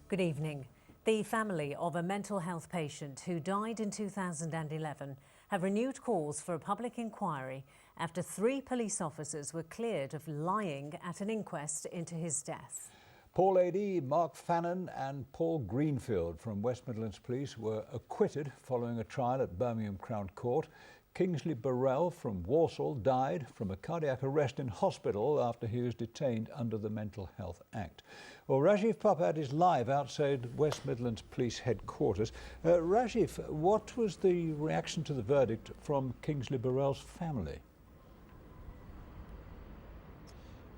Good evening. The family of a mental health patient who died in 2011 have renewed calls for a public inquiry after 3 police officers were cleared of lying at an inquest into his death. Paul AD, Mark Fannon and Paul Greenfield from West Midlands Police were acquitted following a trial at Birmingham Crown Court. Kingsley Burrell from Walsall died from a cardiac arrest in hospital after he was detained under the Mental Health Act. Well, Rajiv Papat is live outside West Midlands Police headquarters. Rajiv, what was the reaction to the verdict from Kingsley Burrell's family?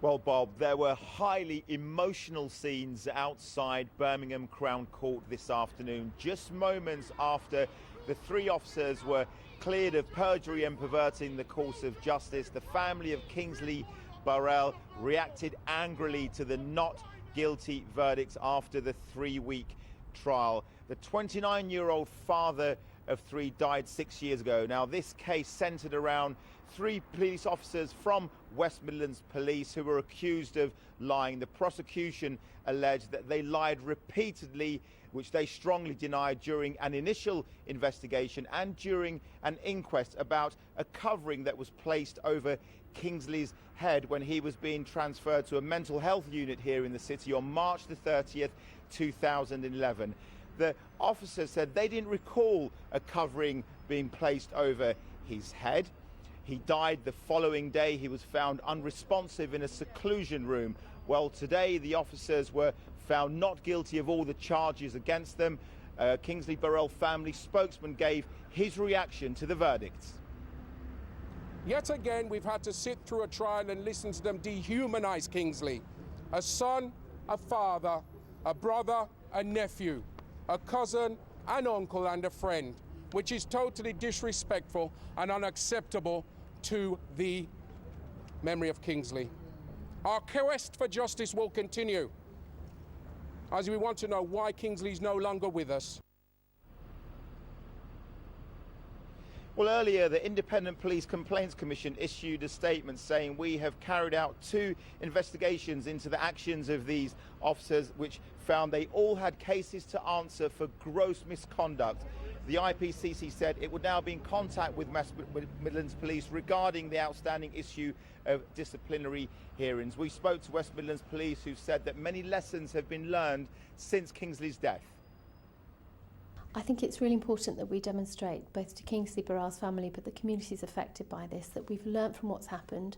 Well, Bob, there were highly emotional scenes outside Birmingham Crown Court this afternoon, just moments after the 3 officers were cleared of perjury and perverting the course of justice. The family of Kingsley Burrell reacted angrily to the not guilty verdicts after the 3-week trial. The 29-year-old father of 3 died 6 years ago. Now, this case centred around 3 police officers from West Midlands Police who were accused of lying. The prosecution alleged that they lied repeatedly, which they strongly denied during an initial investigation and during an inquest about a covering that was placed over Kingsley's head when he was being transferred to a mental health unit here in the city on March the 30th, 2011. The officers said they didn't recall a covering being placed over his head. He died the following day. He was found unresponsive in a seclusion room. Well, today the officers were found not guilty of all the charges against them. Kingsley Burrell family spokesman gave his reaction to the verdicts. Yet again, we've had to sit through a trial and listen to them dehumanize Kingsley. A son, a father, a brother, a nephew, a cousin, an uncle and a friend, which is totally disrespectful and unacceptable to the memory of Kingsley. Our quest for justice will continue, as we want to know why Kingsley is no longer with us. Well, earlier, the Independent Police Complaints Commission issued a statement saying we have carried out 2 investigations into the actions of these officers, which found they all had cases to answer for gross misconduct. The IPCC said it would now be in contact with West Midlands Police regarding the outstanding issue of disciplinary hearings. We spoke to West Midlands Police, who said that many lessons have been learned since Kingsley's death. I think it's really important that we demonstrate, both to Kingsley Burrell's family but the communities affected by this, that we've learnt from what's happened,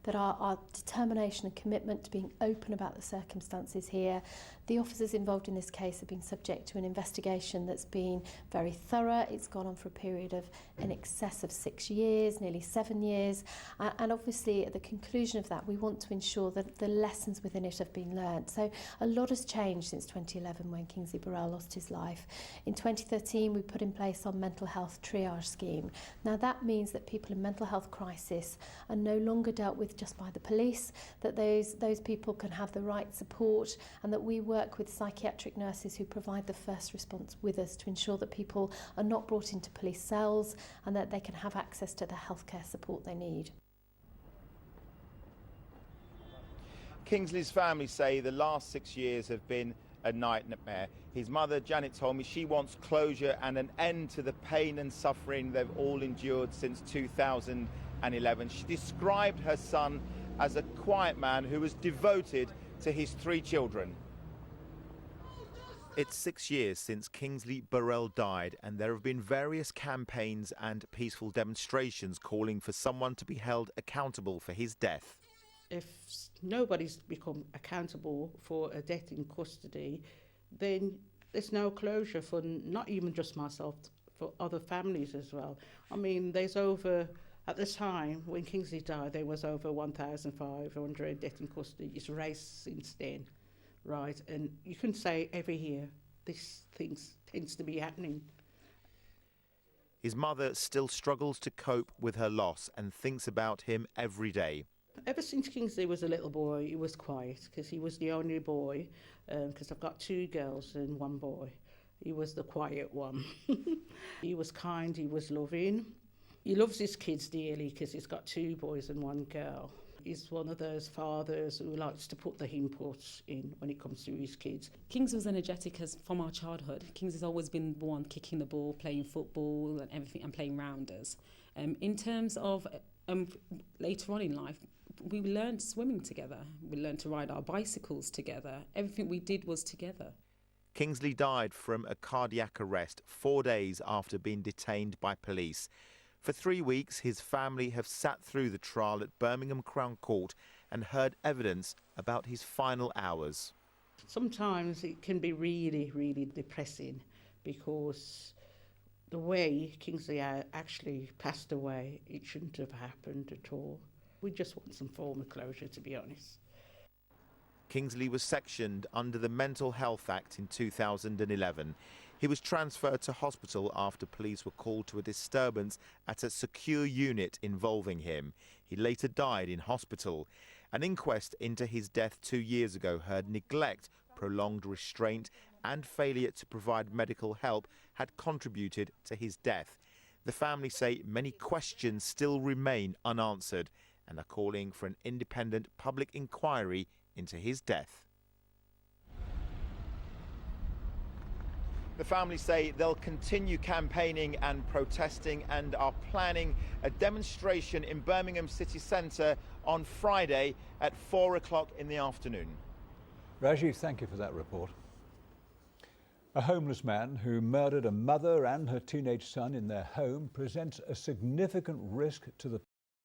that our determination and commitment to being open about the circumstances here. The officers involved in this case have been subject to an investigation that's been very thorough. It's gone on for a period of in excess of 6 years, nearly 7 years. And obviously at the conclusion of that, we want to ensure that the lessons within it have been learnt. So a lot has changed since 2011 when Kingsley Burrell lost his life. In 2013, we put in place our mental health triage scheme. Now that means that people in mental health crisis are no longer dealt with just by the police, that those people can have the right support, and that we work with psychiatric nurses who provide the first response with us to ensure that people are not brought into police cells and that they can have access to the healthcare support they need. Kingsley's family say the last 6 years have been a nightmare. His mother, Janet, told me she wants closure and an end to the pain and suffering they've all endured since 2011. She described her son as a quiet man who was devoted to his 3 children. It's 6 years since Kingsley Burrell died, and there have been various campaigns and peaceful demonstrations calling for someone to be held accountable for his death. If nobody's become accountable for a death in custody, then there's no closure for not even just myself, for other families as well. I mean, there's over, at the time when Kingsley died, there was over 1,500 death in custody. It's raised since then, right? And you can say every year this things tends to be happening. His mother still struggles to cope with her loss and thinks about him every day. Ever since Kingsley was a little boy, he was quiet because he was the only boy, because I've got 2 girls and 1 boy. He was the quiet one. He was kind, he was loving. He loves his kids dearly because he's got 2 boys and 1 girl. He's one of those fathers who likes to put the inputs in when it comes to his kids. Kings was energetic as from our childhood. Kings has always been the one kicking the ball, playing football and everything, and playing rounders. In terms of later on in life, we learned swimming together. We learned to ride our bicycles together. Everything we did was together. Kingsley died from a cardiac arrest 4 days after being detained by police. For 3 weeks, his family have sat through the trial at Birmingham Crown Court and heard evidence about his final hours. Sometimes it can be really, really depressing because the way Kingsley actually passed away, it shouldn't have happened at all. We just want some form of closure, to be honest. Kingsley was sectioned under the Mental Health Act in 2011. He was transferred to hospital after police were called to a disturbance at a secure unit involving him. He later died in hospital. An inquest into his death 2 years ago heard neglect, prolonged restraint and failure to provide medical help had contributed to his death. The family say many questions still remain unanswered and are calling for an independent public inquiry into his death. The family say they'll continue campaigning and protesting and are planning a demonstration in Birmingham city centre on Friday at 4 o'clock in the afternoon. Rajiv, thank you for that report. A homeless man who murdered a mother and her teenage son in their home presents a significant risk to the